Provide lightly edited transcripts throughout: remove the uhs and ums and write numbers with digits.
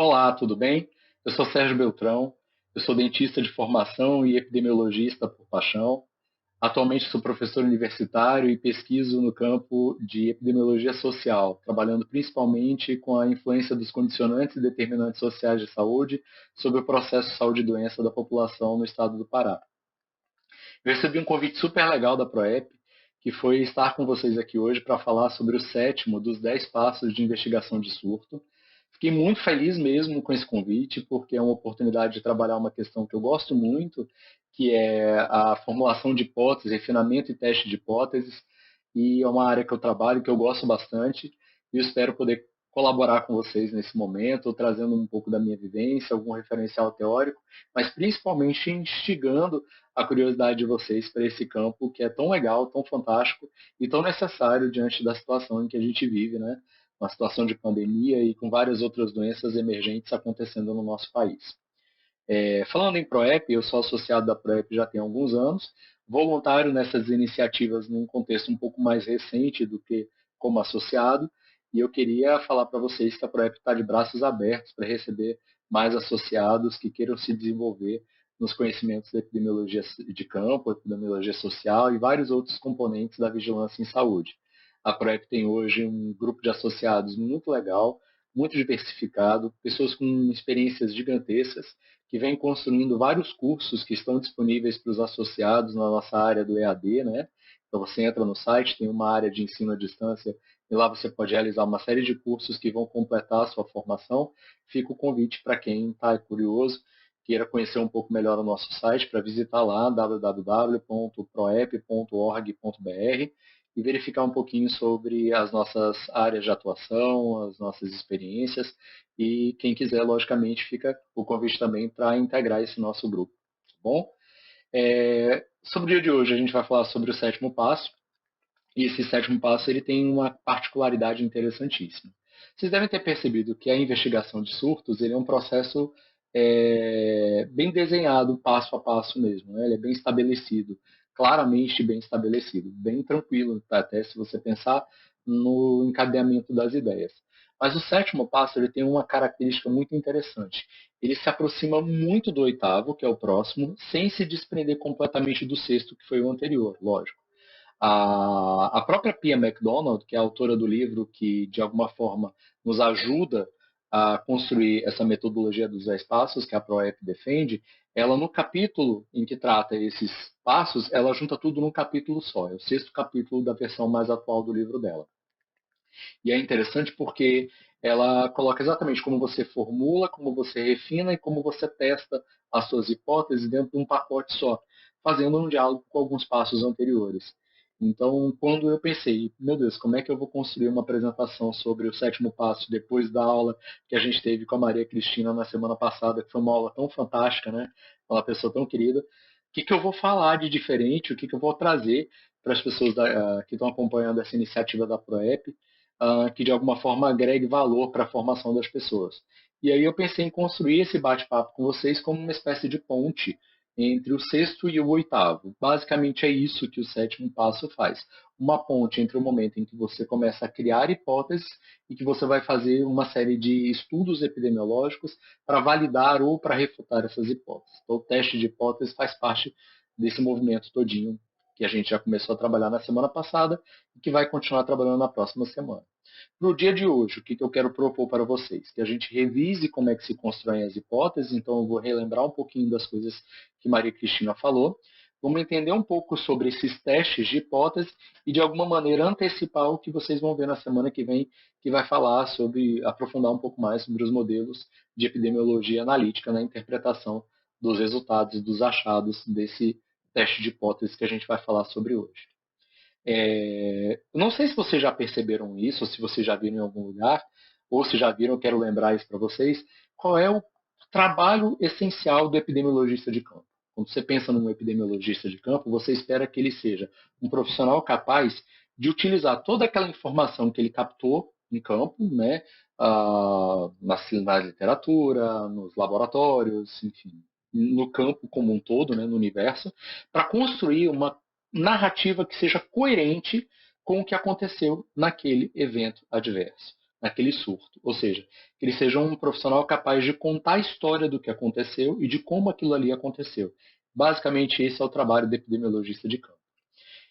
Olá, tudo bem? Eu sou Sérgio Beltrão, eu sou dentista de formação e epidemiologista por paixão. Atualmente sou professor universitário e pesquiso no campo de epidemiologia social, trabalhando principalmente com a influência dos condicionantes e determinantes sociais de saúde sobre o processo de saúde e doença da população no estado do Pará. Eu recebi um convite super legal da Proep, que foi estar com vocês aqui hoje para falar sobre o sétimo dos 10 passos de investigação de surto. Fiquei muito feliz mesmo com esse convite, porque é uma oportunidade de trabalhar uma questão que eu gosto muito, que é a formulação de hipóteses, refinamento e teste de hipóteses, e é uma área que eu trabalho, que eu gosto bastante, e eu espero poder colaborar com vocês nesse momento, trazendo um pouco da minha vivência, algum referencial teórico, mas principalmente instigando a curiosidade de vocês para esse campo que é tão legal, tão fantástico e tão necessário diante da situação em que a gente vive, né? Uma situação de pandemia e com várias outras doenças emergentes acontecendo no nosso país. Falando em ProEP, eu sou associado da ProEP já tem alguns anos, voluntário nessas iniciativas num contexto um pouco mais recente do que como associado, e eu queria falar para vocês que a ProEP está de braços abertos para receber mais associados que queiram se desenvolver nos conhecimentos da epidemiologia de campo, epidemiologia social e vários outros componentes da vigilância em saúde. A ProEP tem hoje um grupo de associados muito legal, muito diversificado, pessoas com experiências gigantescas, que vem construindo vários cursos que estão disponíveis para os associados na nossa área do EAD, né? Então você entra no site, tem uma área de ensino à distância, e lá você pode realizar uma série de cursos que vão completar a sua formação. Fica o convite para quem está curioso, queira conhecer um pouco melhor o nosso site, para visitar lá www.proep.org.br e verificar um pouquinho sobre as nossas áreas de atuação, as nossas experiências e quem quiser, logicamente, fica o convite também para integrar esse nosso grupo. Tá bom? Sobre o dia de hoje, a gente vai falar sobre o sétimo passo. E esse sétimo passo ele tem uma particularidade interessantíssima. Vocês devem ter percebido que a investigação de surtos ele é um processo bem desenhado, passo a passo mesmo. Né? Ele é bem estabelecido, claramente bem estabelecido, bem tranquilo, tá? Até se você pensar no encadeamento das ideias. Mas o sétimo passo ele tem uma característica muito interessante. Ele se aproxima muito do oitavo, que é o próximo, sem se desprender completamente do sexto, que foi o anterior, lógico. A própria Pia MacDonald, que é a autora do livro que, de alguma forma, nos ajuda a construir essa metodologia dos 10 passos que a ProEP defende, ela, no capítulo em que trata esses passos, ela junta tudo num capítulo só. É o sexto capítulo da versão mais atual do livro dela. E é interessante porque ela coloca exatamente como você formula, como você refina e como você testa as suas hipóteses dentro de um pacote só, fazendo um diálogo com alguns passos anteriores. Então, quando eu pensei, meu Deus, como é que eu vou construir uma apresentação sobre o sétimo passo depois da aula que a gente teve com a Maria Cristina na semana passada, que foi uma aula tão fantástica, né? Uma pessoa tão querida. O que eu vou falar de diferente? O que eu vou trazer para as pessoas que estão acompanhando essa iniciativa da ProEP, que de alguma forma agregue valor para a formação das pessoas. E aí eu pensei em construir esse bate-papo com vocês como uma espécie de ponte entre o sexto e o oitavo. Basicamente é isso que o sétimo passo faz. Uma ponte entre o momento em que você começa a criar hipóteses e que você vai fazer uma série de estudos epidemiológicos para validar ou para refutar essas hipóteses. Então, o teste de hipóteses faz parte desse movimento todinho que a gente já começou a trabalhar na semana passada e que vai continuar trabalhando na próxima semana. No dia de hoje, o que eu quero propor para vocês? Que a gente revise como é que se constroem as hipóteses, então eu vou relembrar um pouquinho das coisas que Maria Cristina falou, vamos entender um pouco sobre esses testes de hipótese e, de alguma maneira, antecipar o que vocês vão ver na semana que vem, que vai falar sobre, aprofundar um pouco mais sobre os modelos de epidemiologia analítica na interpretação dos resultados e dos achados desse teste de hipótese que a gente vai falar sobre hoje. Não sei se vocês já perceberam isso, ou se vocês já viram em algum lugar, ou se já viram, eu quero lembrar isso para vocês, qual é o trabalho essencial do epidemiologista de campo. Quando você pensa num epidemiologista de campo, você espera que ele seja um profissional capaz de utilizar toda aquela informação que ele captou em campo, né, na literatura, nos laboratórios, enfim, no campo como um todo, né, no universo, para construir uma narrativa que seja coerente com o que aconteceu naquele evento adverso. naquele surto. Ou seja, que ele seja um profissional capaz de contar a história do que aconteceu e de como aquilo ali aconteceu. Basicamente, esse é o trabalho do epidemiologista de campo.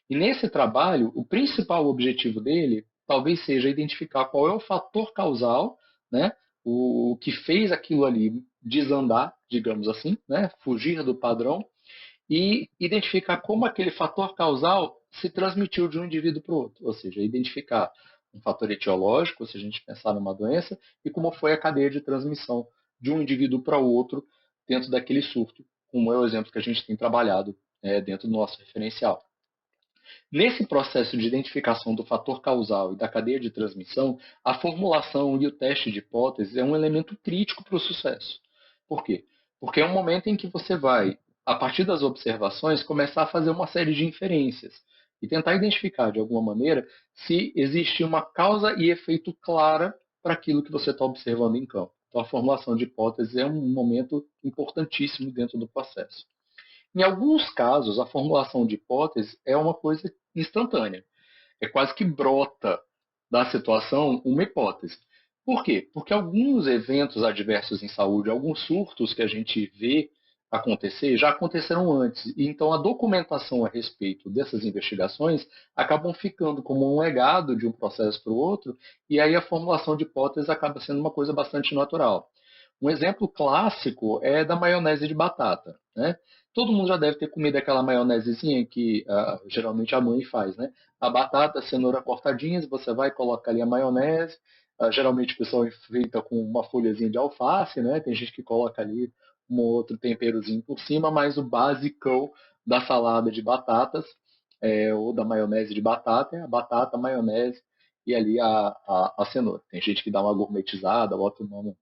E nesse trabalho, o principal objetivo dele talvez seja identificar qual é o fator causal, né, o que fez aquilo ali desandar, digamos assim, né, fugir do padrão, e identificar como aquele fator causal se transmitiu de um indivíduo para o outro, ou seja, identificar um fator etiológico, se a gente pensar numa doença, e como foi a cadeia de transmissão de um indivíduo para o outro dentro daquele surto, como é o exemplo que a gente tem trabalhado dentro do nosso referencial. Nesse processo de identificação do fator causal e da cadeia de transmissão, a formulação e o teste de hipóteses é um elemento crítico para o sucesso. Por quê? Porque é um momento em que você vai, a partir das observações, começar a fazer uma série de inferências e tentar identificar, de alguma maneira, se existe uma causa e efeito clara para aquilo que você está observando em campo. Então, a formulação de hipóteses é um momento importantíssimo dentro do processo. Em alguns casos, a formulação de hipótese é uma coisa instantânea. É quase que brota da situação uma hipótese. Por quê? Porque alguns eventos adversos em saúde, alguns surtos que a gente vê acontecer, já aconteceram antes. E então a documentação a respeito dessas investigações acabam ficando como um legado de um processo para o outro, e aí a formulação de hipóteses acaba sendo uma coisa bastante natural. Um exemplo clássico é da maionese de batata, né? Todo mundo já deve ter comido aquela maionesezinha que geralmente a mãe faz, né? A batata, a cenoura cortadinhas, você vai colocar ali a maionese. Geralmente o pessoal enfeita com uma folhazinha de alface, né? Tem gente que coloca ali um outro temperozinho por cima, mas o basicão da salada de batatas ou da maionese de batata é a batata, a maionese e ali a cenoura. Tem gente que dá uma gourmetizada, bota uma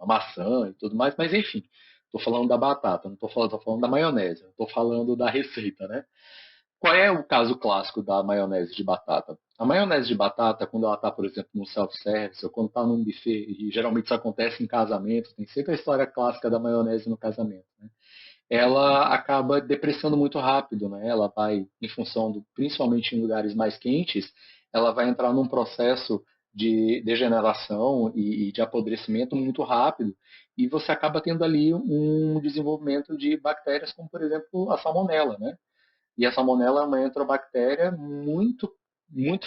maçã e tudo mais, mas enfim, estou falando da batata, não tô falando da maionese, estou falando da receita, né? Qual é o caso clássico da maionese de batata? A maionese de batata, quando ela está, por exemplo, no self-service ou quando está num buffet, e geralmente isso acontece em casamento, tem sempre a história clássica da maionese no casamento, né? Ela acaba depreciando muito rápido, né? Ela vai, em função do, principalmente em lugares mais quentes, ela vai entrar num processo de degeneração e de apodrecimento muito rápido, e você acaba tendo ali um desenvolvimento de bactérias como, por exemplo, a salmonela, né? E a salmonela é uma enterobactéria muito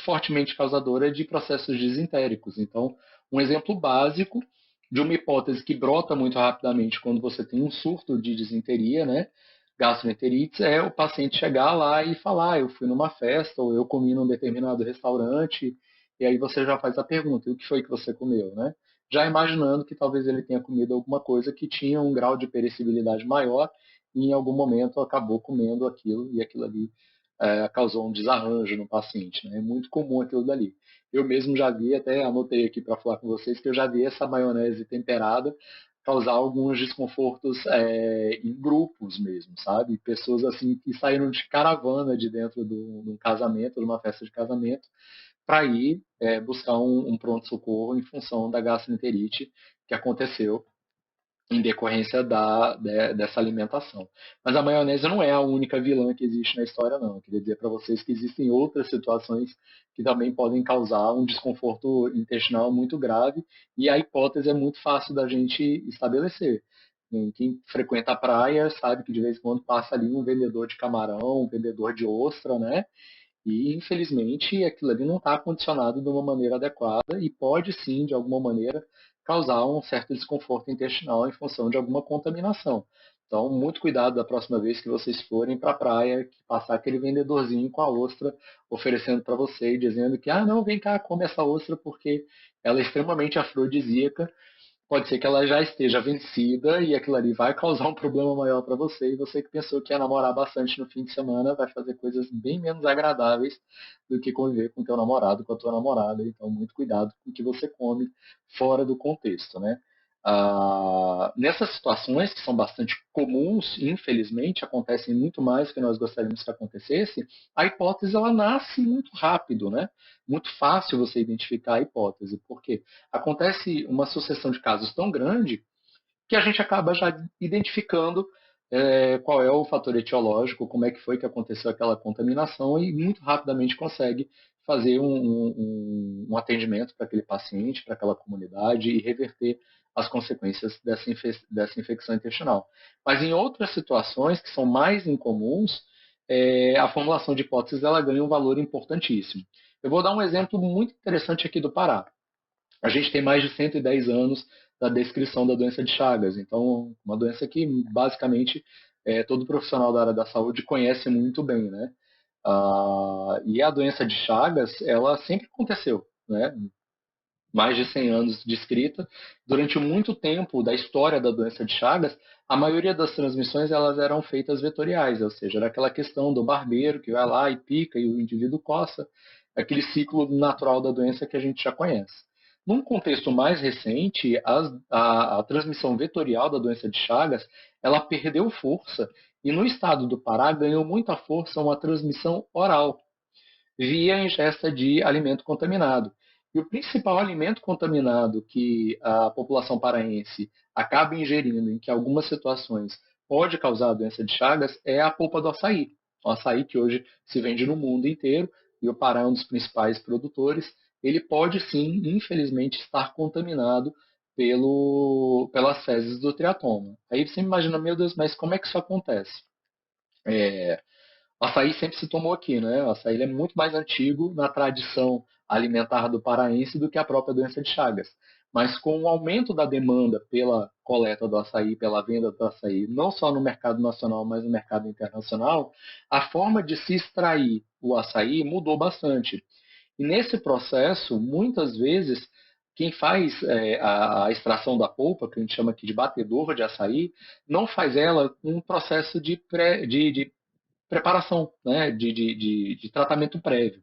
fortemente causadora de processos disentéricos. Então, um exemplo básico de uma hipótese que brota muito rapidamente quando você tem um surto de disenteria, né? Gastroenterites, é o paciente chegar lá e falar: eu fui numa festa ou eu comi num determinado restaurante, e aí você já faz a pergunta: o que foi que você comeu, né? Já imaginando que talvez ele tenha comido alguma coisa que tinha um grau de perecibilidade maior e em algum momento acabou comendo aquilo e aquilo ali causou um desarranjo no paciente. Né? É muito comum aquilo dali. Eu mesmo já vi, até anotei aqui para falar com vocês, que eu já vi essa maionese temperada causar alguns desconfortos em grupos mesmo, sabe? Pessoas assim que saíram de caravana de dentro de um casamento, de uma festa de casamento, para ir buscar um pronto-socorro em função da gastroenterite que aconteceu em decorrência dessa alimentação. Mas a maionese não é a única vilã que existe na história, não. Eu queria dizer para vocês que existem outras situações que também podem causar um desconforto intestinal muito grave, e a hipótese é muito fácil da gente estabelecer. Quem frequenta a praia sabe que de vez em quando passa ali um vendedor de camarão, um vendedor de ostra, né? E, infelizmente, aquilo ali não está condicionado de uma maneira adequada e pode, sim, de alguma maneira, causar um certo desconforto intestinal em função de alguma contaminação. Então, muito cuidado da próxima vez que vocês forem para a praia, passar aquele vendedorzinho com a ostra oferecendo para você e dizendo que, não, vem cá, come essa ostra porque ela é extremamente afrodisíaca. Pode ser que ela já esteja vencida e aquilo ali vai causar um problema maior para você. E você que pensou que ia namorar bastante no fim de semana vai fazer coisas bem menos agradáveis do que conviver com teu namorado, com a tua namorada. Então, muito cuidado com o que você come fora do contexto, né? Nessas situações que são bastante comuns, infelizmente, acontecem muito mais do que nós gostaríamos que acontecesse, a hipótese ela nasce muito rápido, né? Muito fácil você identificar a hipótese, porque acontece uma sucessão de casos tão grande que a gente acaba já identificando qual é o fator etiológico, como é que foi que aconteceu aquela contaminação e muito rapidamente consegue fazer um atendimento para aquele paciente, para aquela comunidade e reverter as consequências dessa infecção intestinal. Mas em outras situações que são mais incomuns, a formulação de hipóteses ela ganha um valor importantíssimo. Eu vou dar um exemplo muito interessante aqui do Pará. A gente tem mais de 110 anos da descrição da doença de Chagas. Então, uma doença que basicamente todo profissional da área da saúde conhece muito bem, né? E a doença de Chagas, ela sempre aconteceu, né? Mais de 100 anos descrita. Durante muito tempo da história da doença de Chagas, a maioria das transmissões elas eram feitas vetoriais, ou seja, era aquela questão do barbeiro que vai lá e pica e o indivíduo coça, aquele ciclo natural da doença que a gente já conhece. Num contexto mais recente, a transmissão vetorial da doença de Chagas, ela perdeu força e no estado do Pará ganhou muita força uma transmissão oral, via ingesta de alimento contaminado. E o principal alimento contaminado que a população paraense acaba ingerindo, em que algumas situações pode causar a doença de Chagas, é a polpa do açaí. O açaí que hoje se vende no mundo inteiro, e o Pará é um dos principais produtores, ele pode sim, infelizmente, estar contaminado pelas fezes do triatoma. Aí você imagina, meu Deus, mas como é que isso acontece? É, o açaí sempre se tomou aqui, né? O açaí é muito mais antigo na tradição alimentar do paraense do que a própria doença de Chagas. Mas com o aumento da demanda pela coleta do açaí, pela venda do açaí, não só no mercado nacional, mas no mercado internacional, a forma de se extrair o açaí mudou bastante. E nesse processo, muitas vezes, quem faz a extração da polpa, que a gente chama aqui de batedor de açaí, não faz ela um processo de preparação, né, de tratamento prévio.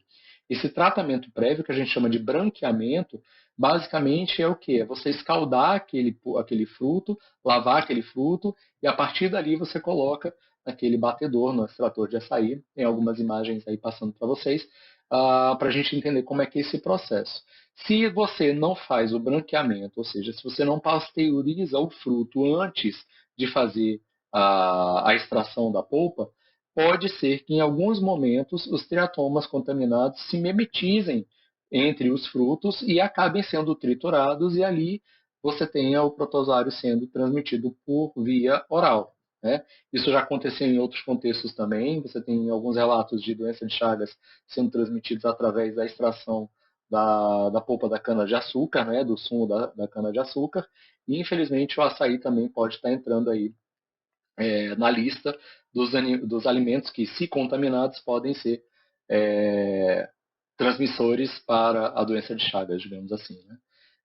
Esse tratamento prévio, que a gente chama de branqueamento, basicamente é o quê? É você escaldar aquele fruto, lavar aquele fruto, e a partir dali você coloca naquele batedor, no extrator de açaí. Tem algumas imagens aí passando para vocês, para a gente entender como é que é esse processo. Se você não faz o branqueamento, ou seja, se você não pasteuriza o fruto antes de fazer a extração da polpa, pode ser que em alguns momentos os triatomas contaminados se mimetizem entre os frutos e acabem sendo triturados e ali você tenha o protozoário sendo transmitido por via oral. Né? Isso já aconteceu em outros contextos também. Você tem alguns relatos de doença de Chagas sendo transmitidos através da extração da polpa da cana-de-açúcar, né? Do sumo da cana-de-açúcar. E, infelizmente, o açaí também pode estar entrando aí na lista dos alimentos que, se contaminados, podem ser é, transmissores para a doença de Chagas, digamos assim. Né?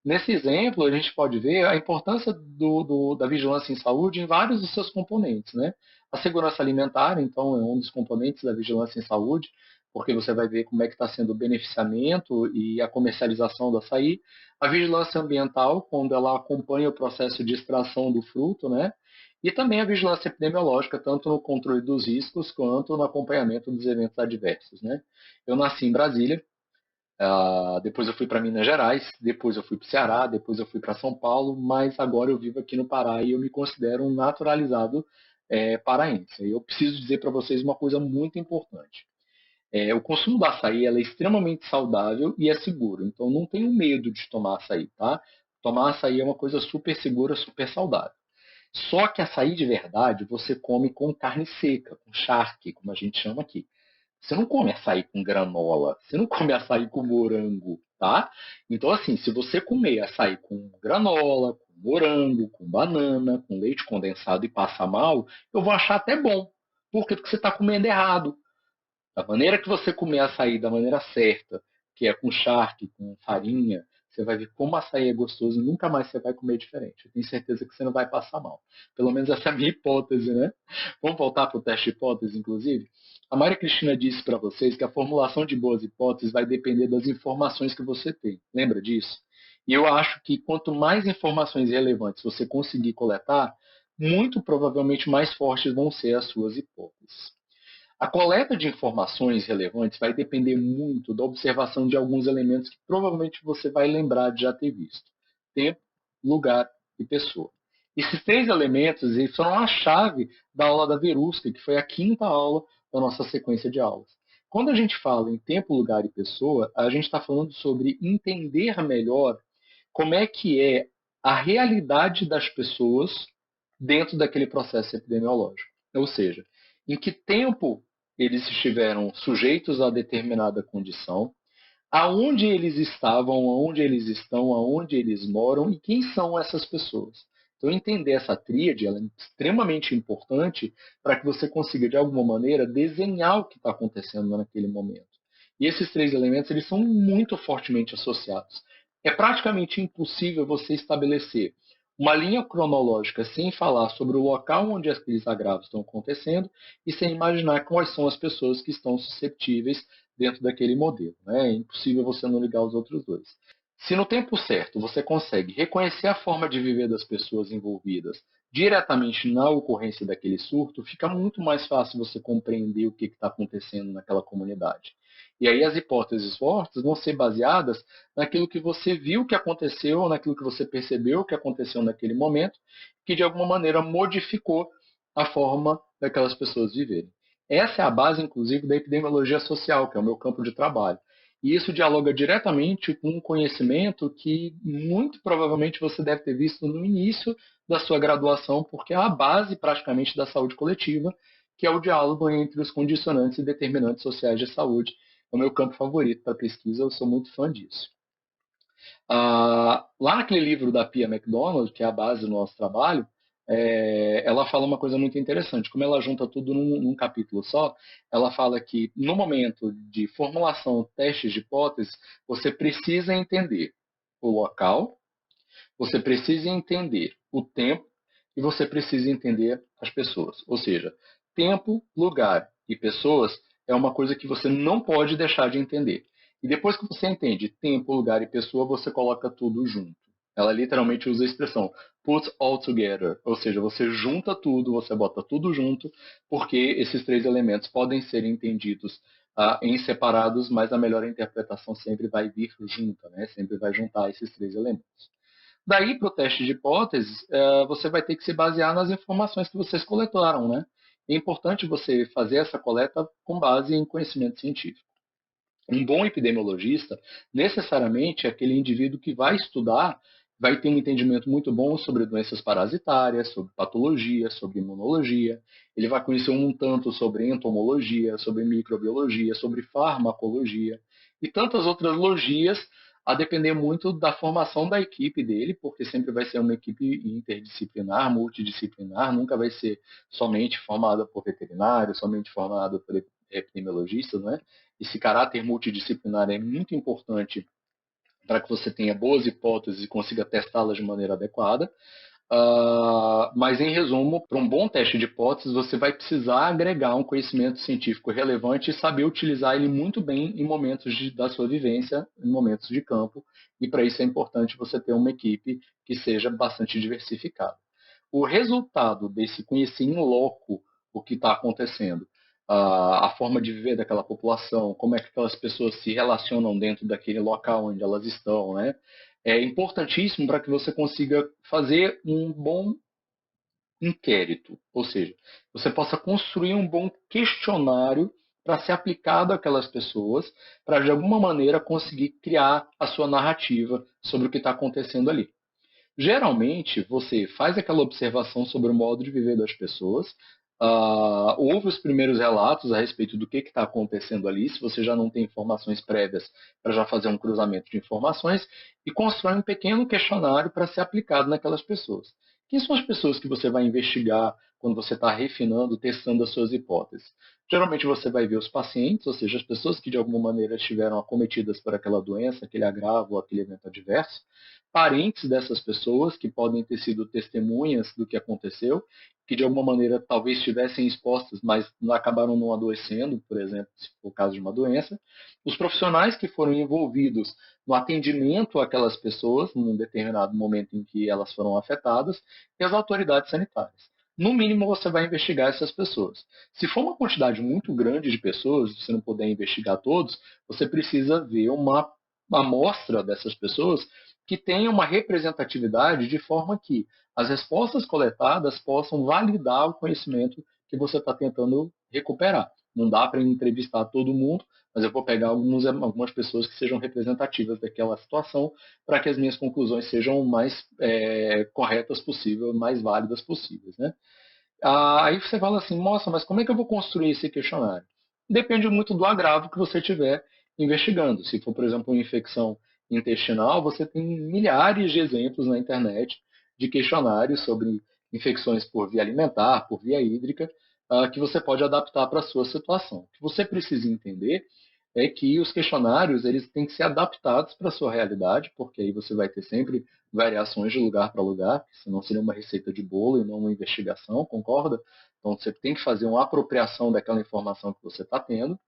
Nesse exemplo, a gente pode ver a importância da vigilância em saúde em vários dos seus componentes. Né? A segurança alimentar, então, é um dos componentes da vigilância em saúde, porque você vai ver como é que está sendo o beneficiamento e a comercialização do açaí. A vigilância ambiental, quando ela acompanha o processo de extração do fruto, né? E também a vigilância epidemiológica, tanto no controle dos riscos quanto no acompanhamento dos eventos adversos. Né? Eu nasci em Brasília, depois eu fui para Minas Gerais, depois eu fui para o Ceará, depois eu fui para São Paulo, mas agora eu vivo aqui no Pará e eu me considero um naturalizado paraense. E eu preciso dizer para vocês uma coisa muito importante. O consumo do açaí é extremamente saudável e é seguro, então não tenham medo de tomar açaí, tá? Tomar açaí é uma coisa super segura, super saudável. Só que açaí de verdade você come com carne seca, com charque, como a gente chama aqui. Você não come açaí com granola, você não come açaí com morango, tá? Então, assim, se você comer açaí com granola, com morango, com banana, com leite condensado e passar mal, eu vou achar até bom. Por quê? Porque você está comendo errado. Da maneira que você comer açaí da maneira certa, que é com charque, com farinha, você vai ver como açaí é gostoso e nunca mais você vai comer diferente. Eu tenho certeza que você não vai passar mal. Pelo menos essa é a minha hipótese, né? Vamos voltar para o teste de hipótese, inclusive? A Maria Cristina disse para vocês que a formulação de boas hipóteses vai depender das informações que você tem. Lembra disso? E eu acho que quanto mais informações relevantes você conseguir coletar, muito provavelmente mais fortes vão ser as suas hipóteses. A coleta de informações relevantes vai depender muito da observação de alguns elementos que provavelmente você vai lembrar de já ter visto: tempo, lugar e pessoa. Esses três elementos eles foram a chave da aula da Verusca, que foi a quinta aula da nossa sequência de aulas. Quando a gente fala em tempo, lugar e pessoa, a gente está falando sobre entender melhor como é que é a realidade das pessoas dentro daquele processo epidemiológico. Ou seja, em que tempo eles estiveram sujeitos a determinada condição, aonde eles estavam, aonde eles estão, aonde eles moram e quem são essas pessoas. Então, entender essa tríade ela é extremamente importante para que você consiga, de alguma maneira, desenhar o que está acontecendo naquele momento. E esses três elementos eles são muito fortemente associados. É praticamente impossível você estabelecer uma linha cronológica sem falar sobre o local onde aqueles agravos estão acontecendo e sem imaginar quais são as pessoas que estão susceptíveis dentro daquele modelo. Né? É impossível você não ligar os outros dois. Se no tempo certo você consegue reconhecer a forma de viver das pessoas envolvidas diretamente na ocorrência daquele surto, fica muito mais fácil você compreender o que está acontecendo naquela comunidade. E aí as hipóteses fortes vão ser baseadas naquilo que você viu que aconteceu, naquilo que você percebeu que aconteceu naquele momento, que de alguma maneira modificou a forma daquelas pessoas viverem. Essa é a base, inclusive, da epidemiologia social, que é o meu campo de trabalho. E isso dialoga diretamente com um conhecimento que muito provavelmente você deve ter visto no início da sua graduação, porque é a base praticamente da saúde coletiva, que é o diálogo entre os condicionantes e determinantes sociais de saúde. É o meu campo favorito para pesquisa, eu sou muito fã disso. Lá naquele livro da Pia MacDonald, que é a base do nosso trabalho, ela fala uma coisa muito interessante. Como ela junta tudo num capítulo só, ela fala que no momento de formulação, testes de hipóteses, você precisa entender o local, você precisa entender o tempo e você precisa entender as pessoas. Ou seja, tempo, lugar e pessoas é uma coisa que você não pode deixar de entender. E depois que você entende tempo, lugar e pessoa, você coloca tudo junto. Ela literalmente usa a expressão put all together, ou seja, você junta tudo, você bota tudo junto, porque esses três elementos podem ser entendidos em separados, mas a melhor interpretação sempre vai vir junta, né? Sempre vai juntar esses três elementos. Daí, para o teste de hipóteses, você vai ter que se basear nas informações que vocês coletaram, né? É importante você fazer essa coleta com base em conhecimento científico. Um bom epidemiologista, necessariamente, é aquele indivíduo que vai estudar, vai ter um entendimento muito bom sobre doenças parasitárias, sobre patologia, sobre imunologia. Ele vai conhecer um tanto sobre entomologia, sobre microbiologia, sobre farmacologia e tantas outras logias, a depender muito da formação da equipe dele, porque sempre vai ser uma equipe interdisciplinar, multidisciplinar, nunca vai ser somente formada por veterinários, somente formada por epidemiologistas, né? Esse caráter multidisciplinar é muito importante para que você tenha boas hipóteses e consiga testá-las de maneira adequada. Mas, em resumo, para um bom teste de hipóteses, você vai precisar agregar um conhecimento científico relevante e saber utilizar ele muito bem em momentos da sua vivência, em momentos de campo, e para isso é importante você ter uma equipe que seja bastante diversificada. O resultado desse conhecer em loco o que está acontecendo, a forma de viver daquela população, como é que aquelas pessoas se relacionam dentro daquele local onde elas estão, né? É importantíssimo para que você consiga fazer um bom inquérito, ou seja, você possa construir um bom questionário para ser aplicado àquelas pessoas, para de alguma maneira conseguir criar a sua narrativa sobre o que está acontecendo ali. Geralmente, você faz aquela observação sobre o modo de viver das pessoas, ouve os primeiros relatos a respeito do que está acontecendo ali, se você já não tem informações prévias, para já fazer um cruzamento de informações, e constrói um pequeno questionário para ser aplicado naquelas pessoas. Quem são as pessoas que você vai investigar quando você está refinando, testando as suas hipóteses? Geralmente você vai ver os pacientes, ou seja, as pessoas que de alguma maneira estiveram acometidas por aquela doença, aquele agravo, aquele evento adverso, parentes dessas pessoas que podem ter sido testemunhas do que aconteceu, que de alguma maneira talvez estivessem expostas, mas acabaram não adoecendo, por exemplo, se for o caso de uma doença, os profissionais que foram envolvidos no atendimento àquelas pessoas, num determinado momento em que elas foram afetadas, e as autoridades sanitárias. No mínimo, você vai investigar essas pessoas. Se for uma quantidade muito grande de pessoas, você não puder investigar todos, você precisa ver uma amostra dessas pessoas que tenha uma representatividade de forma que as respostas coletadas possam validar o conhecimento que você está tentando recuperar. Não dá para entrevistar todo mundo, mas eu vou pegar algumas pessoas que sejam representativas daquela situação para que as minhas conclusões sejam mais corretas possível, mais válidas possíveis, né? Aí você fala assim, nossa, mas como é que eu vou construir esse questionário? Depende muito do agravo que você estiver investigando. Se for, por exemplo, uma infecção intestinal, você tem milhares de exemplos na internet de questionários sobre infecções por via alimentar, por via hídrica, que você pode adaptar para a sua situação. O que você precisa entender é que os questionários eles têm que ser adaptados para a sua realidade, porque aí você vai ter sempre variações de lugar para lugar, senão seria uma receita de bolo e não uma investigação, concorda? Então você tem que fazer uma apropriação daquela informação que você está tendo,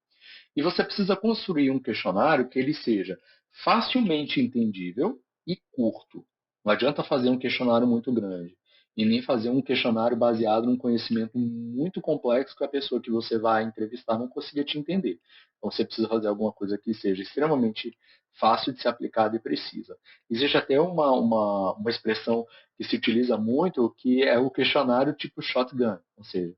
e você precisa construir um questionário que ele seja facilmente entendível e curto. Não adianta fazer um questionário muito grande e nem fazer um questionário baseado num conhecimento muito complexo que a pessoa que você vai entrevistar não consiga te entender. Então você precisa fazer alguma coisa que seja extremamente fácil de ser aplicada e precisa. Existe até uma expressão que se utiliza muito, que é o questionário tipo shotgun, ou seja,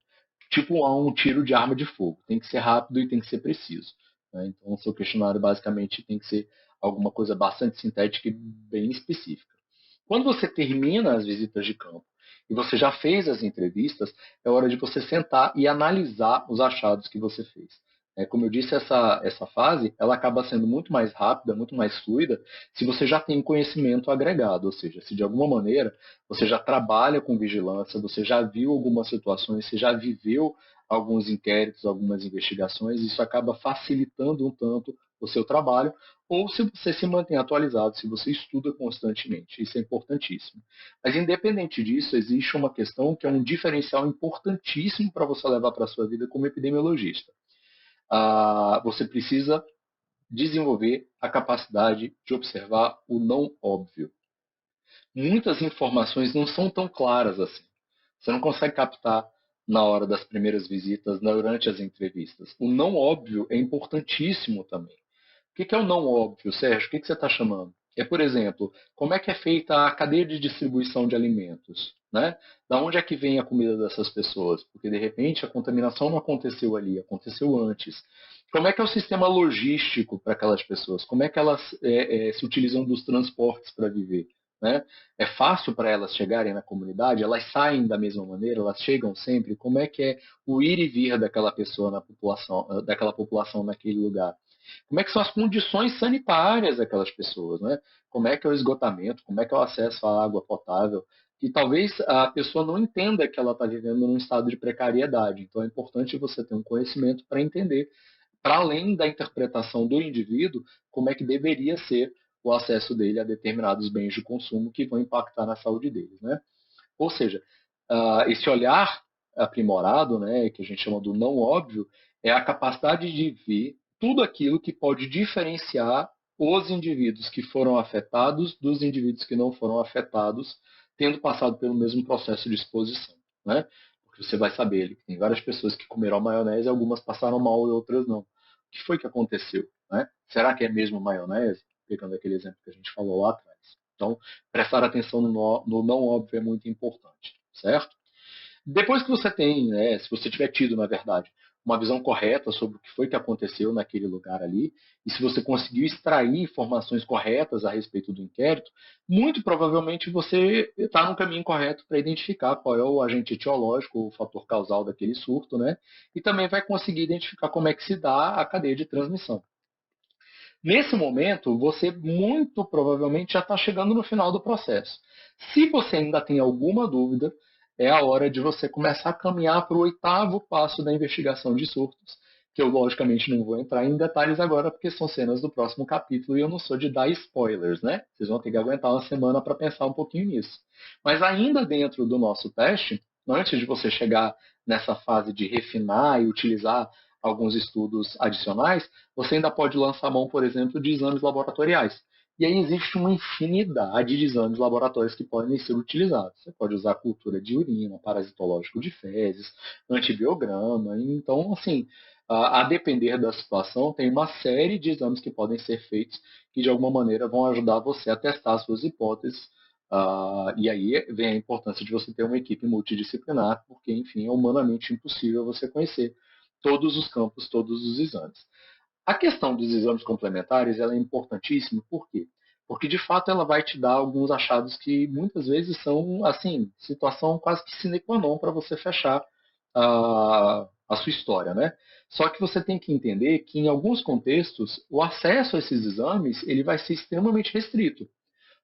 tipo a um tiro de arma de fogo. Tem que ser rápido e tem que ser preciso. Né? Então, o seu questionário basicamente tem que ser alguma coisa bastante sintética e bem específica. Quando você termina as visitas de campo e você já fez as entrevistas, é hora de você sentar e analisar os achados que você fez. Como eu disse, essa fase ela acaba sendo muito mais rápida, muito mais fluida, se você já tem conhecimento agregado, ou seja, se de alguma maneira você já trabalha com vigilância, você já viu algumas situações, você já viveu alguns inquéritos, algumas investigações, isso acaba facilitando um tanto o seu trabalho, ou se você se mantém atualizado, se você estuda constantemente, isso é importantíssimo. Mas independente disso, existe uma questão que é um diferencial importantíssimo para você levar para a sua vida como epidemiologista. Você precisa desenvolver a capacidade de observar o não óbvio. Muitas informações não são tão claras assim. Você não consegue captar na hora das primeiras visitas, durante as entrevistas. O não óbvio é importantíssimo também. O que é o não óbvio, Sérgio? O que você está chamando? É, por exemplo, como é que é feita a cadeia de distribuição de alimentos? Né? Da onde é que vem a comida dessas pessoas? Porque, de repente, a contaminação não aconteceu ali, aconteceu antes. Como é que é o sistema logístico para aquelas pessoas? Como é que elas se utilizam dos transportes para viver? Né? É fácil para elas chegarem na comunidade? Elas saem da mesma maneira? Elas chegam sempre? Como é que é o ir e vir daquela pessoa na população, daquela população naquele lugar? Como é que são as condições sanitárias daquelas pessoas, né? Como é que é o esgotamento, como é que é o acesso à água potável, que talvez a pessoa não entenda que ela está vivendo num estado de precariedade. Então é importante você ter um conhecimento para entender, para além da interpretação do indivíduo, como é que deveria ser o acesso dele a determinados bens de consumo que vão impactar na saúde deles, né? Ou seja, esse olhar aprimorado, né, que a gente chama do não óbvio, é a capacidade de ver tudo aquilo que pode diferenciar os indivíduos que foram afetados dos indivíduos que não foram afetados, tendo passado pelo mesmo processo de exposição. Né? Porque você vai saber ali que tem várias pessoas que comeram a maionese, algumas passaram mal e outras não. O que foi que aconteceu? Né? Será que é mesmo maionese? Pegando aquele exemplo que a gente falou lá atrás. Então, prestar atenção no não óbvio é muito importante, certo? Depois que você tem, né, se você tiver tido, na verdade, uma visão correta sobre o que foi que aconteceu naquele lugar ali, e se você conseguiu extrair informações corretas a respeito do inquérito, muito provavelmente você está no caminho correto para identificar qual é o agente etiológico, o fator causal daquele surto, né? E também vai conseguir identificar como é que se dá a cadeia de transmissão. Nesse momento, você muito provavelmente já está chegando no final do processo. Se você ainda tem alguma dúvida, é a hora de você começar a caminhar para o oitavo passo da investigação de surtos, que eu logicamente não vou entrar em detalhes agora, porque são cenas do próximo capítulo e eu não sou de dar spoilers, né? Vocês vão ter que aguentar uma semana para pensar um pouquinho nisso. Mas ainda dentro do nosso teste, antes de você chegar nessa fase de refinar e utilizar alguns estudos adicionais, você ainda pode lançar mão, por exemplo, de exames laboratoriais. E aí existe uma infinidade de exames laboratórios que podem ser utilizados. Você pode usar cultura de urina, parasitológico de fezes, antibiograma. Então, assim, A depender da situação, tem uma série de exames que podem ser feitos que, de alguma maneira, vão ajudar você a testar suas hipóteses. E aí vem a importância de você ter uma equipe multidisciplinar, porque, enfim, é humanamente impossível você conhecer todos os campos, todos os exames. A questão dos exames complementares ela é importantíssima, por quê? Porque, de fato, ela vai te dar alguns achados que muitas vezes são, assim, situação quase que sine qua non para você fechar a sua história, né? Só que você tem que entender que, em alguns contextos, o acesso a esses exames ele vai ser extremamente restrito.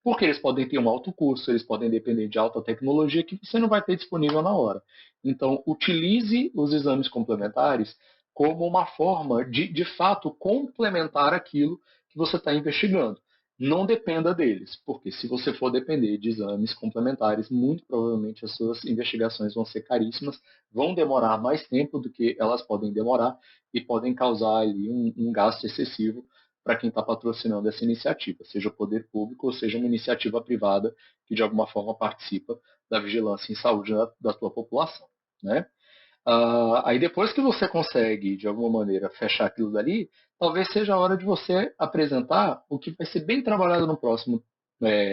Porque eles podem ter um alto custo, eles podem depender de alta tecnologia que você não vai ter disponível na hora. Então, utilize os exames complementares como uma forma de fato, complementar aquilo que você está investigando. Não dependa deles, porque se você for depender de exames complementares, muito provavelmente as suas investigações vão ser caríssimas, vão demorar mais tempo do que elas podem demorar e podem causar ali um gasto excessivo para quem está patrocinando essa iniciativa, seja o poder público ou seja uma iniciativa privada que de alguma forma participa da vigilância em saúde da tua população. Né? Aí depois que você consegue, de alguma maneira, fechar aquilo dali, talvez seja a hora de você apresentar o que vai ser bem trabalhado no próximo,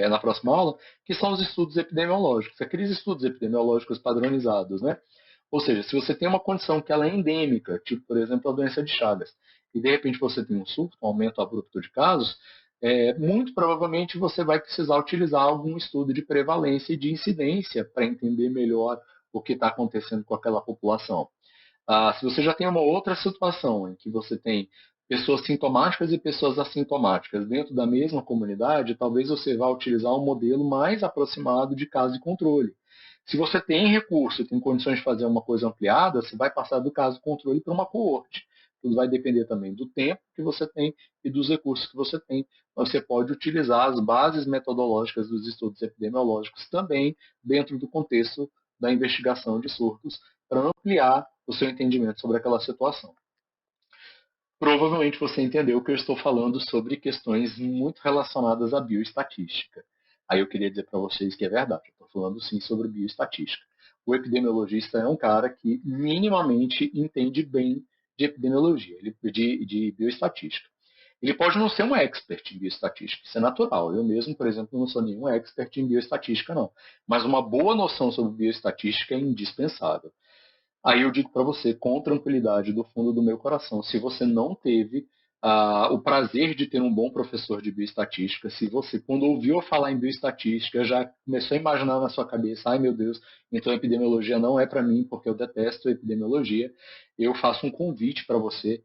na próxima aula, que são os estudos epidemiológicos, aqueles estudos epidemiológicos padronizados, né? Ou seja, se você tem uma condição que ela é endêmica, tipo, por exemplo, a doença de Chagas, e de repente você tem um surto, um aumento abrupto de casos, muito provavelmente você vai precisar utilizar algum estudo de prevalência e de incidência para entender melhor o que está acontecendo com aquela população. Se você já tem uma outra situação em que você tem pessoas sintomáticas e pessoas assintomáticas dentro da mesma comunidade, talvez você vá utilizar um modelo mais aproximado de caso de controle. Se você tem recurso, tem condições de fazer uma coisa ampliada, você vai passar do caso de controle para uma coorte. Tudo vai depender também do tempo que você tem e dos recursos que você tem. Mas você pode utilizar as bases metodológicas dos estudos epidemiológicos também dentro do contexto da investigação de surtos para ampliar o seu entendimento sobre aquela situação. Provavelmente você entendeu que eu estou falando sobre questões muito relacionadas à bioestatística. Aí eu queria dizer para vocês que é verdade, eu estou falando sim sobre bioestatística. O epidemiologista é um cara que minimamente entende bem de epidemiologia, de bioestatística. Ele pode não ser um expert em bioestatística, isso é natural. Eu mesmo, por exemplo, não sou nenhum expert em bioestatística, não. Mas uma boa noção sobre bioestatística é indispensável. Aí eu digo para você, com tranquilidade, do fundo do meu coração, se você não teve o prazer de ter um bom professor de bioestatística, se você, quando ouviu falar em bioestatística, já começou a imaginar na sua cabeça, ai meu Deus, então a epidemiologia não é para mim, porque eu detesto a epidemiologia, eu faço um convite para você,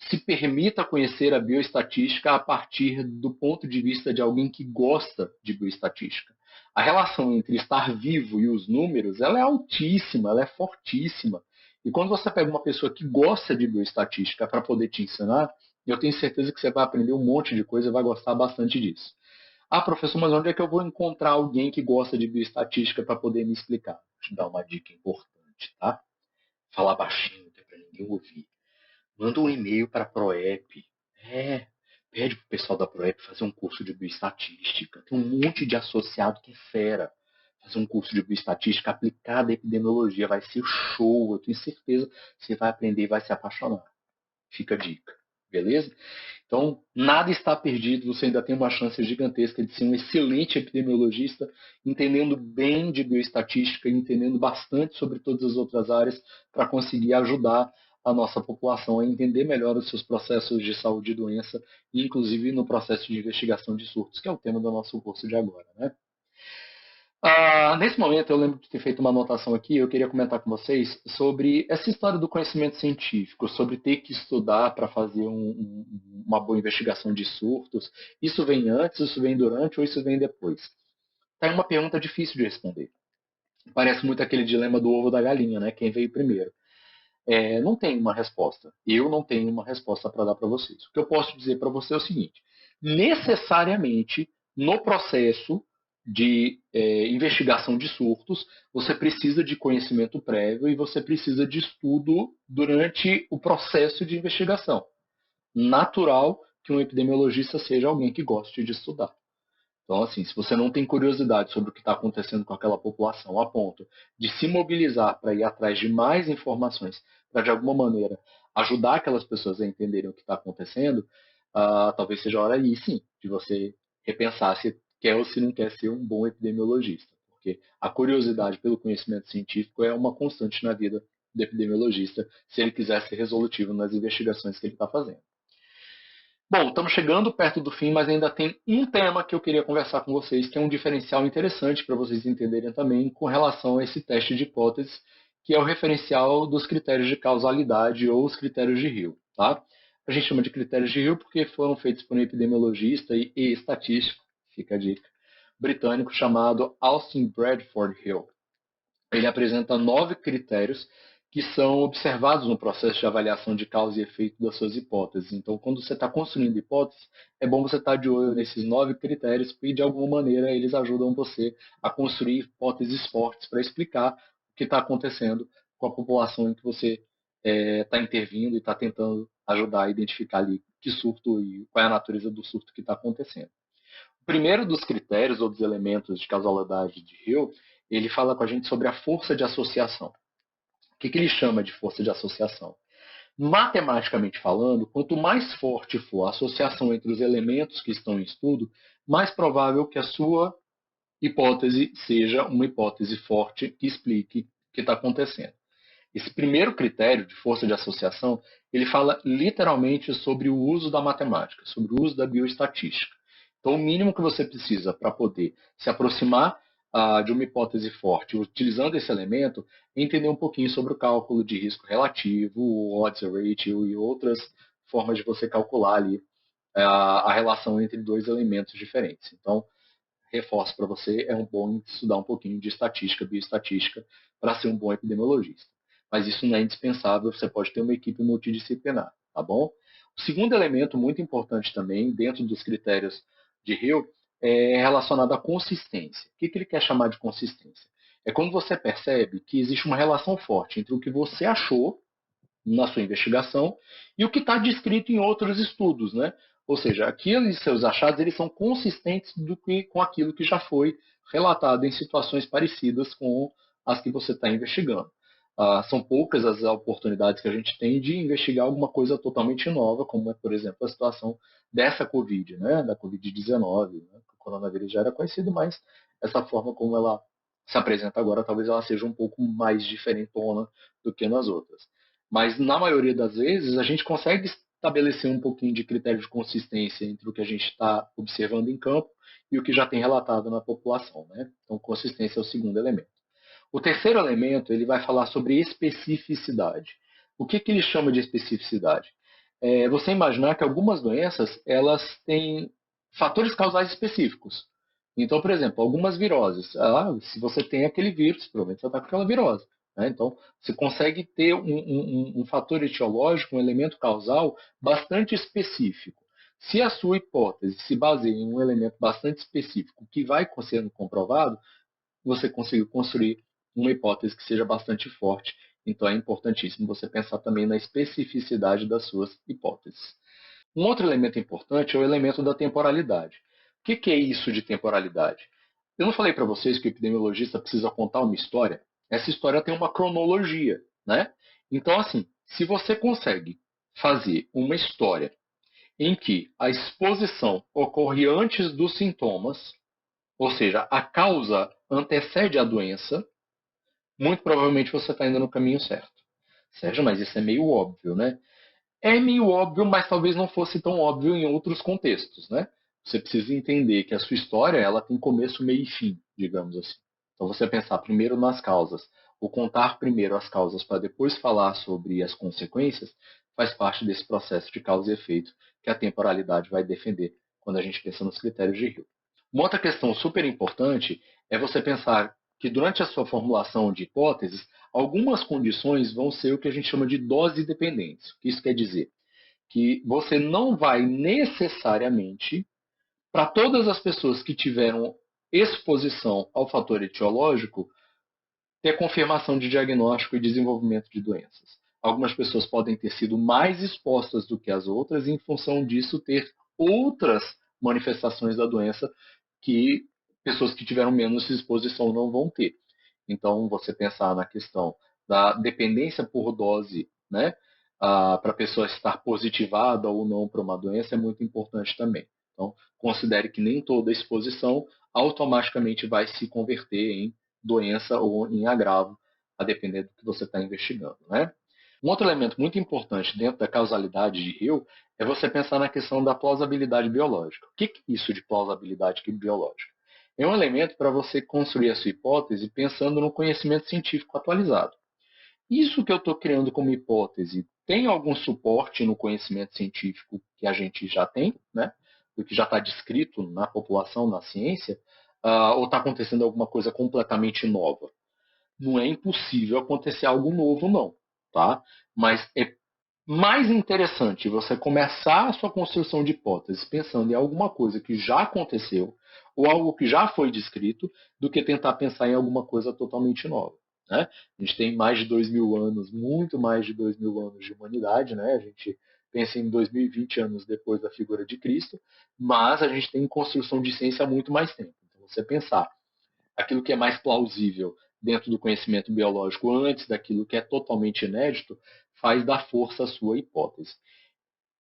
se permita conhecer a bioestatística a partir do ponto de vista de alguém que gosta de bioestatística. A relação entre estar vivo e os números, ela é altíssima, ela é fortíssima. E quando você pega uma pessoa que gosta de bioestatística para poder te ensinar, eu tenho certeza que você vai aprender um monte de coisa e vai gostar bastante disso. Professor, mas onde é que eu vou encontrar alguém que gosta de bioestatística para poder me explicar? Vou te dar uma dica importante, tá? Falar baixinho, para ninguém ouvir. Manda um e-mail para a Proep. Pede para o pessoal da Proep fazer um curso de bioestatística. Tem um monte de associado que é fera. Fazer um curso de bioestatística aplicada à epidemiologia. Vai ser show. Eu tenho certeza que você vai aprender e vai se apaixonar. Fica a dica. Beleza? Então, nada está perdido. Você ainda tem uma chance gigantesca de ser um excelente epidemiologista, entendendo bem de bioestatística, entendendo bastante sobre todas as outras áreas, para conseguir ajudar a nossa população a entender melhor os seus processos de saúde e doença, inclusive no processo de investigação de surtos, que é o tema do nosso curso de agora. Né? Nesse momento, eu lembro de ter feito uma anotação aqui, eu queria comentar com vocês sobre essa história do conhecimento científico, sobre ter que estudar para fazer uma boa investigação de surtos. Isso vem antes, isso vem durante ou isso vem depois? Tá aí uma pergunta difícil de responder. Parece muito aquele dilema do ovo da galinha, né? Quem veio primeiro? Não tem uma resposta. Eu não tenho uma resposta para dar para vocês. O que eu posso dizer para você é o seguinte: necessariamente, no processo de investigação de surtos, você precisa de conhecimento prévio e você precisa de estudo durante o processo de investigação. Natural que um epidemiologista seja alguém que goste de estudar. Então, assim, se você não tem curiosidade sobre o que está acontecendo com aquela população a ponto de se mobilizar para ir atrás de mais informações, para de alguma maneira ajudar aquelas pessoas a entenderem o que está acontecendo, talvez seja a hora aí sim de você repensar se quer ou se não quer ser um bom epidemiologista. Porque a curiosidade pelo conhecimento científico é uma constante na vida do epidemiologista, se ele quiser ser resolutivo nas investigações que ele está fazendo. Bom, estamos chegando perto do fim, mas ainda tem um tema que eu queria conversar com vocês, que é um diferencial interessante para vocês entenderem também com relação a esse teste de hipóteses, que é o referencial dos critérios de causalidade ou os critérios de Hill. Tá? A gente chama de critérios de Hill porque foram feitos por um epidemiologista e estatístico, fica a dica, britânico chamado Austin Bradford Hill. Ele apresenta 9 critérios que são observados no processo de avaliação de causa e efeito das suas hipóteses. Então, quando você está construindo hipóteses, é bom você estar de olho nesses 9 critérios, porque de alguma maneira eles ajudam você a construir hipóteses fortes para explicar o que está acontecendo com a população em que você está intervindo e está tentando ajudar a identificar ali que surto e qual é a natureza do surto que está acontecendo. O primeiro dos critérios ou dos elementos de causalidade de Hill, ele fala com a gente sobre a força de associação. O que ele chama de força de associação? Matematicamente falando, quanto mais forte for a associação entre os elementos que estão em estudo, mais provável que a sua hipótese seja uma hipótese forte que explique o que está acontecendo. Esse primeiro critério de força de associação, ele fala literalmente sobre o uso da matemática, sobre o uso da bioestatística. Então, o mínimo que você precisa para poder se aproximar de uma hipótese forte utilizando esse elemento é entender um pouquinho sobre o cálculo de risco relativo, o odds ratio e outras formas de você calcular ali a relação entre dois elementos diferentes. Então, reforço para você, é bom estudar um pouquinho de estatística, bioestatística, para ser um bom epidemiologista. Mas isso não é indispensável, você pode ter uma equipe multidisciplinar, tá bom? O segundo elemento muito importante também, dentro dos critérios de Hill, é relacionado à consistência. O que ele quer chamar de consistência? É quando você percebe que existe uma relação forte entre o que você achou na sua investigação e o que está descrito em outros estudos, né? Ou seja, aqueles seus achados eles são consistentes com aquilo que já foi relatado em situações parecidas com as que você está investigando. São poucas as oportunidades que a gente tem de investigar alguma coisa totalmente nova, como é, por exemplo, a situação dessa Covid, né? Da Covid-19. Né? O coronavírus já era conhecido, mas essa forma como ela se apresenta agora, talvez ela seja um pouco mais diferentona do que nas outras. Mas, na maioria das vezes, a gente consegue estabelecer um pouquinho de critério de consistência entre o que a gente está observando em campo e o que já tem relatado na população. Né? Então, consistência é o segundo elemento. O terceiro elemento ele vai falar sobre especificidade. O que ele chama de especificidade? É você imaginar que algumas doenças elas têm fatores causais específicos. Então, por exemplo, algumas viroses. Se você tem aquele vírus, provavelmente você está com aquela virose. Né? Então, você consegue ter um fator etiológico, um elemento causal bastante específico. Se a sua hipótese se baseia em um elemento bastante específico que vai sendo comprovado, você conseguiu construir uma hipótese que seja bastante forte. Então, é importantíssimo você pensar também na especificidade das suas hipóteses. Um outro elemento importante é o elemento da temporalidade. O que é isso de temporalidade? Eu não falei para vocês que o epidemiologista precisa contar uma história? Essa história tem uma cronologia, né? Então, assim, se você consegue fazer uma história em que a exposição ocorre antes dos sintomas, ou seja, a causa antecede a doença, muito provavelmente você está indo no caminho certo. Sérgio, mas isso é meio óbvio, né? É meio óbvio, mas talvez não fosse tão óbvio em outros contextos, né? Você precisa entender que a sua história ela tem começo, meio e fim, digamos assim. Então você pensar primeiro nas causas, ou contar primeiro as causas para depois falar sobre as consequências, faz parte desse processo de causa e efeito que a temporalidade vai defender quando a gente pensa nos critérios de Hill. Uma outra questão super importante é você pensar que durante a sua formulação de hipóteses, algumas condições vão ser o que a gente chama de dose dependentes. O que isso quer dizer? Que você não vai necessariamente, para todas as pessoas que tiveram exposição ao fator etiológico, ter confirmação de diagnóstico e desenvolvimento de doenças. Algumas pessoas podem ter sido mais expostas do que as outras e, em função disso, ter outras manifestações da doença que pessoas que tiveram menos exposição não vão ter. Então, você pensar na questão da dependência por dose, né? para a pessoa estar positivada ou não para uma doença é muito importante também. Então, considere que nem toda exposição automaticamente vai se converter em doença ou em agravo, a depender do que você está investigando, né? Um outro elemento muito importante dentro da causalidade de Hill é você pensar na questão da plausibilidade biológica. O que é isso de plausibilidade biológica? É um elemento para você construir a sua hipótese pensando no conhecimento científico atualizado. Isso que eu estou criando como hipótese tem algum suporte no conhecimento científico que a gente já tem, né? Do que já está descrito na população, na ciência, ou está acontecendo alguma coisa completamente nova? Não é impossível acontecer algo novo, não, tá? Mas é mais interessante você começar a sua construção de hipóteses pensando em alguma coisa que já aconteceu ou algo que já foi descrito do que tentar pensar em alguma coisa totalmente nova. Né? A gente tem mais de 2.000 anos, muito mais de 2.000 anos de humanidade, né? A gente pensa em 2020 anos depois da figura de Cristo, mas a gente tem construção de ciência há muito mais tempo. Então, você pensar aquilo que é mais plausível dentro do conhecimento biológico antes daquilo que é totalmente inédito, faz dar força à sua hipótese.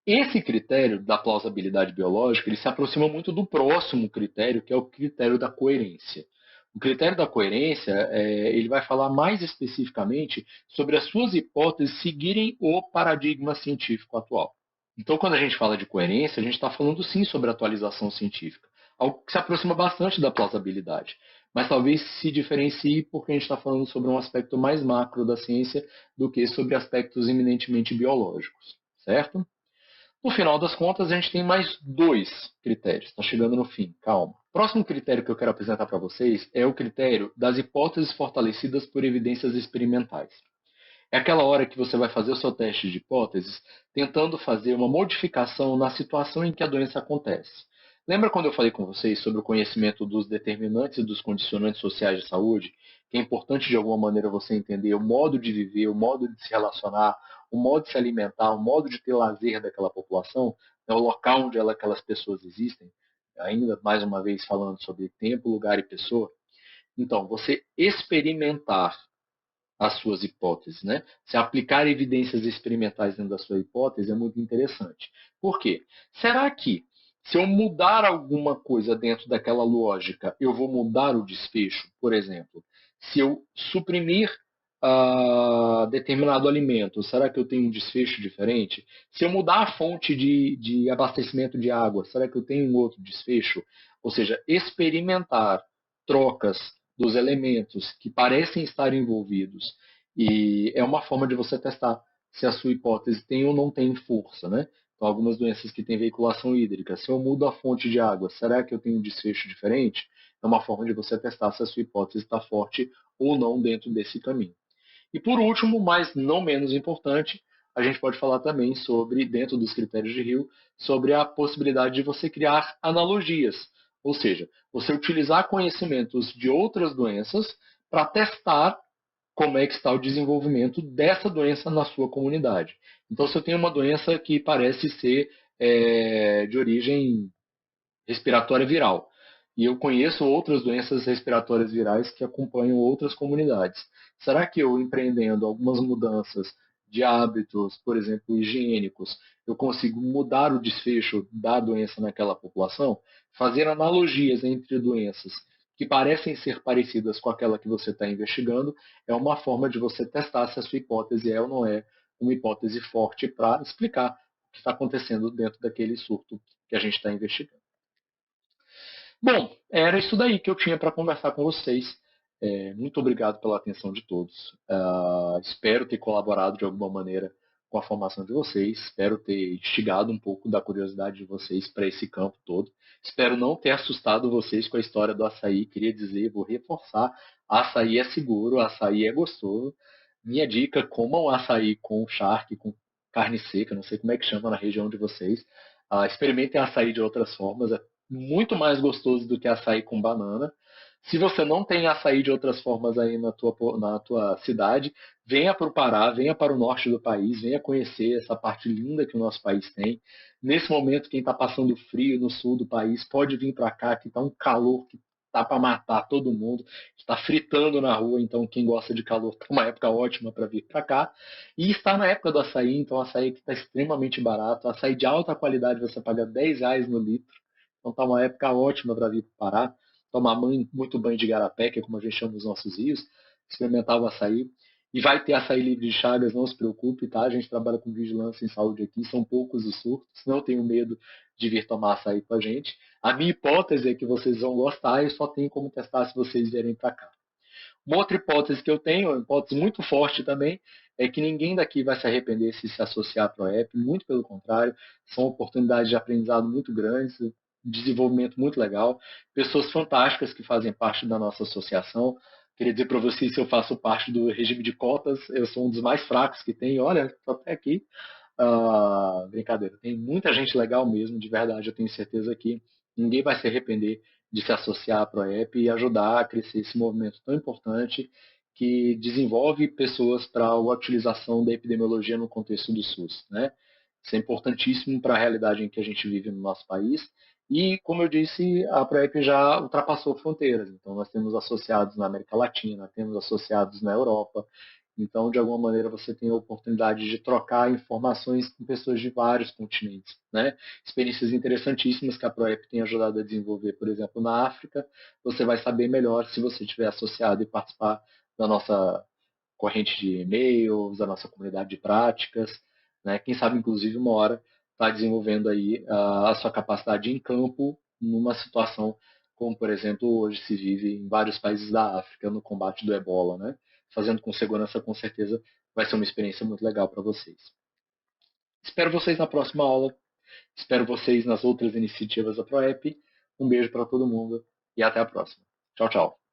Esse critério da plausibilidade biológica ele se aproxima muito do próximo critério, que é o critério da coerência. O critério da coerência ele vai falar mais especificamente sobre as suas hipóteses seguirem o paradigma científico atual. Então, quando a gente fala de coerência, a gente está falando sim sobre atualização científica, algo que se aproxima bastante da plausibilidade, mas talvez se diferencie porque a gente está falando sobre um aspecto mais macro da ciência do que sobre aspectos eminentemente biológicos, certo? No final das contas, a gente tem mais dois critérios. Está chegando no fim, calma. O próximo critério que eu quero apresentar para vocês é o critério das hipóteses fortalecidas por evidências experimentais. É aquela hora que você vai fazer o seu teste de hipóteses tentando fazer uma modificação na situação em que a doença acontece. Lembra quando eu falei com vocês sobre o conhecimento dos determinantes e dos condicionantes sociais de saúde? Que é importante de alguma maneira você entender o modo de viver, o modo de se relacionar, o modo de se alimentar, o modo de ter lazer daquela população, é o local onde aquelas pessoas existem. Ainda mais uma vez falando sobre tempo, lugar e pessoa. Então, você experimentar as suas hipóteses, né? Se aplicar evidências experimentais dentro da sua hipótese é muito interessante. Por quê? Será que se eu mudar alguma coisa dentro daquela lógica, eu vou mudar o desfecho? Por exemplo, se eu suprimir determinado alimento, será que eu tenho um desfecho diferente? Se eu mudar a fonte de abastecimento de água, será que eu tenho um outro desfecho? Ou seja, experimentar trocas dos elementos que parecem estar envolvidos. E é uma forma de você testar se a sua hipótese tem ou não tem força, né? Então, algumas doenças que têm veiculação hídrica, se eu mudo a fonte de água, será que eu tenho um desfecho diferente? É uma forma de você testar se a sua hipótese está forte ou não dentro desse caminho. E por último, mas não menos importante, a gente pode falar também sobre, dentro dos critérios de Hill, sobre a possibilidade de você criar analogias. Ou seja, você utilizar conhecimentos de outras doenças para testar como é que está o desenvolvimento dessa doença na sua comunidade. Então, se eu tenho uma doença que parece ser de origem respiratória viral. E eu conheço outras doenças respiratórias virais que acompanham outras comunidades. Será que eu, empreendendo algumas mudanças de hábitos, por exemplo, higiênicos, eu consigo mudar o desfecho da doença naquela população? Fazer analogias entre doenças que parecem ser parecidas com aquela que você está investigando é uma forma de você testar se a sua hipótese é ou não é uma hipótese forte para explicar o que está acontecendo dentro daquele surto que a gente está investigando. Bom, era isso daí que eu tinha para conversar com vocês. Muito obrigado pela atenção de todos. Espero ter colaborado de alguma maneira com a formação de vocês. Espero ter instigado um pouco da curiosidade de vocês para esse campo todo. Espero não ter assustado vocês com a história do açaí. Queria dizer, vou reforçar, açaí é seguro, açaí é gostoso. Minha dica, comam açaí com charque, com carne seca, não sei como é que chama na região de vocês. Experimentem açaí de outras formas, é muito mais gostoso do que açaí com banana. Se você não tem açaí de outras formas aí na tua cidade, venha para o Pará, venha para o norte do país, venha conhecer essa parte linda que o nosso país tem. Nesse momento, quem está passando frio no sul do país pode vir para cá, que está um calor que está para matar todo mundo, está fritando na rua, então quem gosta de calor está uma época ótima para vir para cá. E está na época do açaí, então açaí que está extremamente barato, açaí de alta qualidade você paga R$ 10 no litro, então está uma época ótima para vir para o Pará, tomar muito banho de garapé, que é como a gente chama os nossos rios, experimentar o açaí. E vai ter açaí livre de chagas, não se preocupe, tá? A gente trabalha com vigilância em saúde aqui, são poucos os surtos, não tenho medo de vir tomar açaí com a gente. A minha hipótese é que vocês vão gostar e só tem como testar se vocês vierem para cá. Uma outra hipótese que eu tenho, uma hipótese muito forte também, é que ninguém daqui vai se arrepender se associar à ProEP, muito pelo contrário, são oportunidades de aprendizado muito grandes, desenvolvimento muito legal, pessoas fantásticas que fazem parte da nossa associação. Queria dizer para vocês que eu faço parte do regime de cotas, eu sou um dos mais fracos que tem, olha, estou até aqui. Brincadeira, tem muita gente legal mesmo, de verdade, eu tenho certeza que ninguém vai se arrepender de se associar à ProEP e ajudar a crescer esse movimento tão importante que desenvolve pessoas para a utilização da epidemiologia no contexto do SUS. Né? Isso é importantíssimo para a realidade em que a gente vive no nosso país. E, como eu disse, a ProEP já ultrapassou fronteiras. Então, nós temos associados na América Latina, temos associados na Europa. Então, de alguma maneira, você tem a oportunidade de trocar informações com pessoas de vários continentes. Né? Experiências interessantíssimas que a ProEP tem ajudado a desenvolver, por exemplo, na África. Você vai saber melhor se você estiver associado e participar da nossa corrente de e-mails, da nossa comunidade de práticas. Né? Quem sabe, inclusive, uma hora está desenvolvendo aí a sua capacidade em campo numa situação como, por exemplo, hoje se vive em vários países da África no combate do ebola, né? Fazendo com segurança, com certeza, vai ser uma experiência muito legal para vocês. Espero vocês na próxima aula. Espero vocês nas outras iniciativas da ProEP. Um beijo para todo mundo e até a próxima. Tchau, tchau.